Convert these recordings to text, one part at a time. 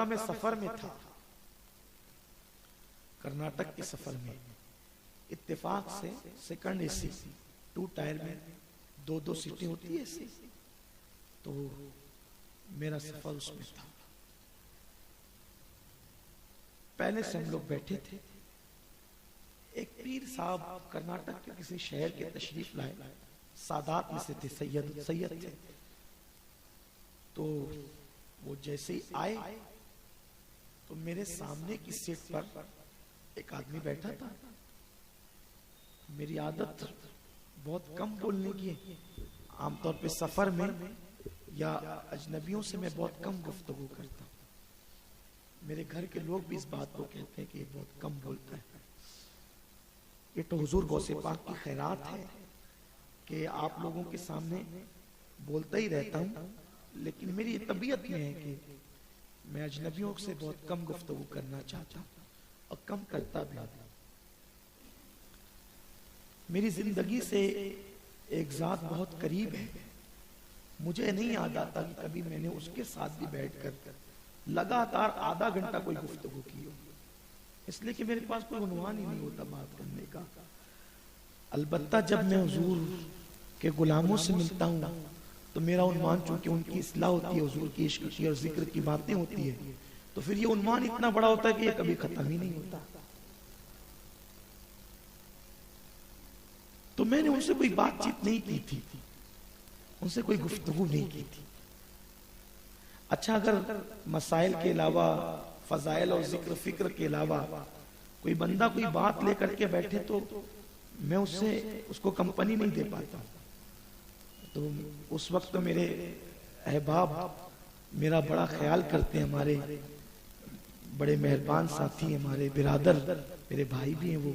मैं सफर में था, कर्नाटक के सफर में, इत्तेफाक से सेकंड एसी 2 टायर में 2-2 सीटें होती है ऐसी, तो मेरा सफर उसमें था। पहले से हम लोग बैठे थे। एक पीर साहब कर्नाटक के किसी शहर के तशरीफ लाए, सादात में से थे, सैयद थे। तो वो जैसे ही आए तो मेरे सामने की सीट पर एक आदमी बैठा था। मेरी आदत बहुत कम बोलने की है, आमतौर पे सफर में या अजनबियों से मैं बहुत कम गुफ्तगू करता हूँ। मेरे घर के लोग भी इस बात को कहते हैं कि ये बहुत कम बोलता है। ये तो हुजूर गौसे पाक की खैरात है कि आप लोगों के सामने बोलता ही रहता हूँ, लेकिन मेरी ये तबीयत में है कि मैं अजनबियों से बहुत कम गुफ्तगू करना चाहता हूँ और कम करता भी हूँ। मेरी जिंदगी से एक जात बहुत करीब है, मुझे नहीं याद आता कि कभी मैंने उसके साथ भी बैठकर लगातार आधा घंटा कोई गुफ्तगू की हो, इसलिए कि मेरे पास कोई उन्वान ही नहीं होता बात करने का। अलबत्ता जब मैं हुजूर के गुलामों से मिलता हूँ तो मेरा उन्वान, चूंकि उनकी इस्लाह होती है, हुजूर की इश्क की और जिक्र की बातें होती है, तो फिर ये उन्वान इतना बड़ा होता है कि ये कभी खत्म ही नहीं होता। तो मैंने उनसे कोई बातचीत नहीं की थी, उनसे कोई गुफ्तगू नहीं की थी। अच्छा, अगर मसाइल के अलावा, फजाइल और जिक्र फिक्र के अलावा कोई बंदा कोई बात लेकर के बैठे तो मैं उसको कंपनी नहीं दे पाता। तो उस वक्त तो मेरे अहबाब मेरा बड़ा ख्याल करते हैं, हमारे बड़े मेहरबान साथी, हमारे बिरादर, मेरे भाई भी हैं वो,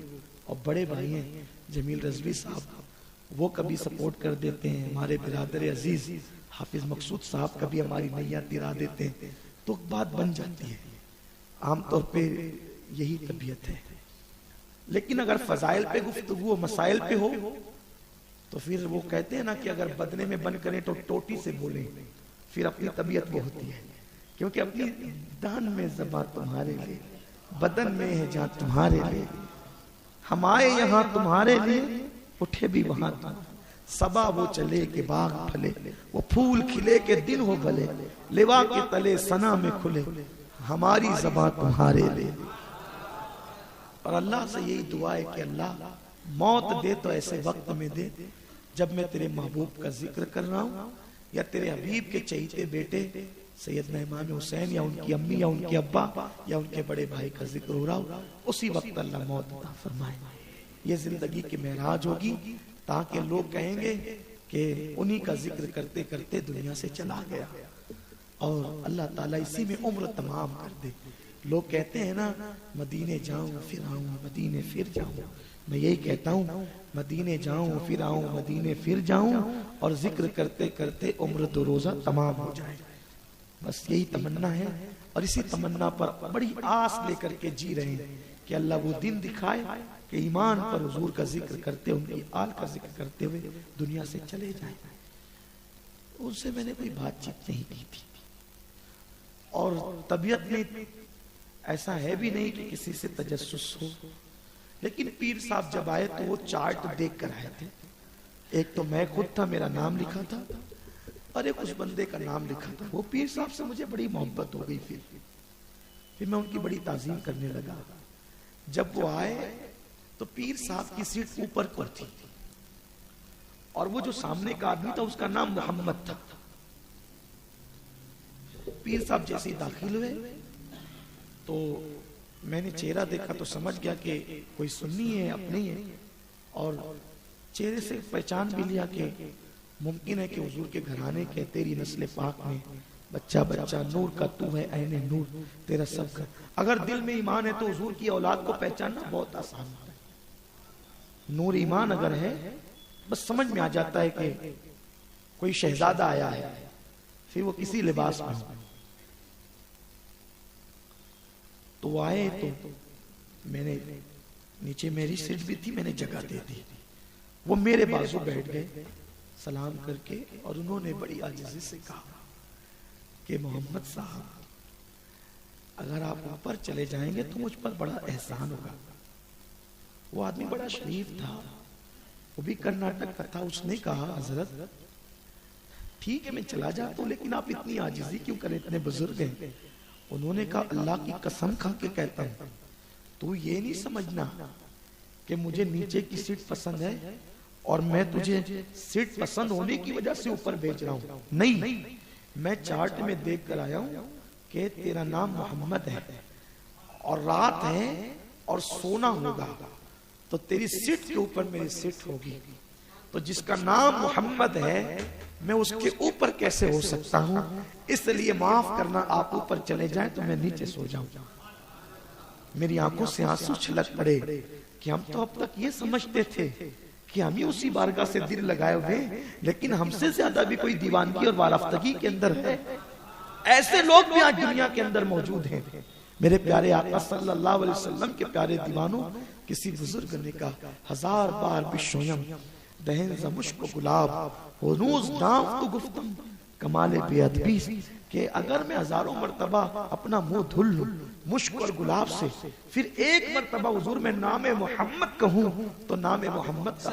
और बड़े भाई हैं जमील रजवी साहब, वो कभी सपोर्ट कर देते हैं। हमारे बिरादर अजीज हाफिज मकसूद साहब कभी हमारी नैया तिरा देते हैं, तो बात बन जाती है। आमतौर पे यही तबीयत है। लेकिन अगर फजाइल पे गुफ्तगू मसाइल पे हो तो फिर वो कहते हैं ना कि अगर बदने में बंद करें तो टोटी से बोलें, फिर अपनी तबीयत वो होती है। क्योंकि अपनी दान में ज़बां तुम्हारे लिए, बदन में है जहां तुम्हारे लिए, हम आए यहाँ तुम्हारे लिए, उठे भी वहां तुम, सबा वो चले के बाग फले, वो फूल खिले के दिन हो भले, लिवा के तले सना में खुले, हमारी ज़बां तुम्हारे लिए। और अल्लाह से यही दुआ है कि अल्लाह मौत दे तो ऐसे वक्त में दे जब मैं तेरे महबूब का जिक्र कर रहा हूँ या तेरे हबीब के चहीते बेटे सैयदना इमाम हुसैन या उनकी अम्मी या उनके अब्बा या उनके बड़े भाई का जिक्र हो रहा हो, उसी वक्त अल्लाह मौत अता फरमाए। ये जिंदगी की महराज होगी, ताकि लोग कहेंगे कि उन्हीं का जिक्र करते करते दुनिया से चला गया, और अल्लाह ताला इसी में उम्र तमाम कर दे। लोग कहते हैं ना, मदीने जाऊं फिर आऊं, मदीने फिर जाऊं। मैं यही कहता हूँ, मदीने जाऊं फिर आऊं, मदीने फिर जाऊं, और जिक्र करते करते उम्र 2 रोजा तमाम हो जाए। बस यही तमन्ना है, और इसी तमन्ना पर बड़ी आस लेकर के जी रहे हैं कि अल्लाह वो दिन दिखाए कि ईमान पर हुजूर का जिक्र करते, उनकी आल का जिक्र करते हुए दुनिया से चले जाए। उनसे मैंने कोई बातचीत नहीं की थी, और तबीयत में ऐसा है भी नहीं कि किसी से तजस्सुस हो। लेकिन पीर साहब जब आए तो वो चार्ट देख कर आए थे। एक तो मैं खुद था, मेरा नाम लिखा था, और एक उस बंदे का नाम लिखा था। वो पीर साहब से मुझे बड़ी मोहब्बत हो गई। फिर मैं उनकी बड़ी ताजीम करने लगा। जब वो आए तो पीर साहब की सीट ऊपर पर थी, और वो जो सामने का आदमी था उसका नाम मोहम्मद था। पीर साहब जैसे ही दाखिल हुए तो मैंने चेहरा देखा तो समझ गया कि कोई सुन्नी है, अपने ही है, और चेहरे से पहचान भी लिया कि मुमकिन है कि हुजूर के घराने के, तेरी नस्ल पाक में बच्चा बच्चा नूर का तू है, ऐने नूर तेरा सब का। अगर दिल में ईमान है तो हुजूर की औलाद को पहचानना बहुत आसान होता है। नूर ईमान अगर है, बस समझ में आ जाता है कि कोई शहजादा आया है, फिर वो किसी लिबास में हो। तो वो आए तो मैंने, नीचे मेरी सीट भी थी, मैंने जगह दे दी। वो मेरे बाजू बैठ गए सलाम करके, और उन्होंने बड़ी आजिज़ी से कहा कि मोहम्मद साहब, अगर आप ऊपर चले जाएंगे तो मुझ पर बड़ा एहसान होगा। वो आदमी बड़ा शरीफ था, वो भी कर्नाटक का था। उसने कहा हजरत ठीक है मैं चला जाता हूं, लेकिन आप इतनी आजिजी क्यों करें, इतने बुजुर्ग हैं। उन्होंने कहा अल्लाह की कसम खा के कहता हूं, तू ये नहीं समझना कि मुझे नीचे की सीट पसंद है और मैं तुझे सीट पसंद होने की वजह से ऊपर भेज रहा हूं। नहीं, मैं चार्ट में देख कर आया हूं कि तेरा नाम मोहम्मद है और रात है और सोना होगा, तो तेरी सीट के ऊपर मेरी सीट होगी। तो जिसका नाम मोहम्मद है मैं उसके ऊपर कैसे हो सकता हूं, इसलिए माफ करना, आप ऊपर चले जाएं तो मैं नीचे सो जाऊं। मेरी आंखों से आंसू छलक पड़े कि हम तो अब तक ये समझते थे कि हम ही उसी बारगाह से दिल लगाए हुए, लेकिन हमसे ज्यादा भी कोई दीवानगी और वाराफ्तगी के अंदर है। ऐसे लोग भी आज दुनिया के अंदर मौजूद हैं। मेरे प्यारे आका सल्लल्लाहु अलैहि वसल्लम के प्यारे दीवानों, किसी बुजुर्ग ने कहा 1000 बार बिशोयम दहन ज़मुश्क गुलाब हो रोज नाफ तो गुफ्तम कमाले बेअदबी, कि अगर मैं 1000 मरतबा अपना मुंह धुल लूं मुश्क और गुलाब से, फिर एक मरतबा हुजूर मैं नाम मोहम्मद कहूं तो नाम मोहम्मद का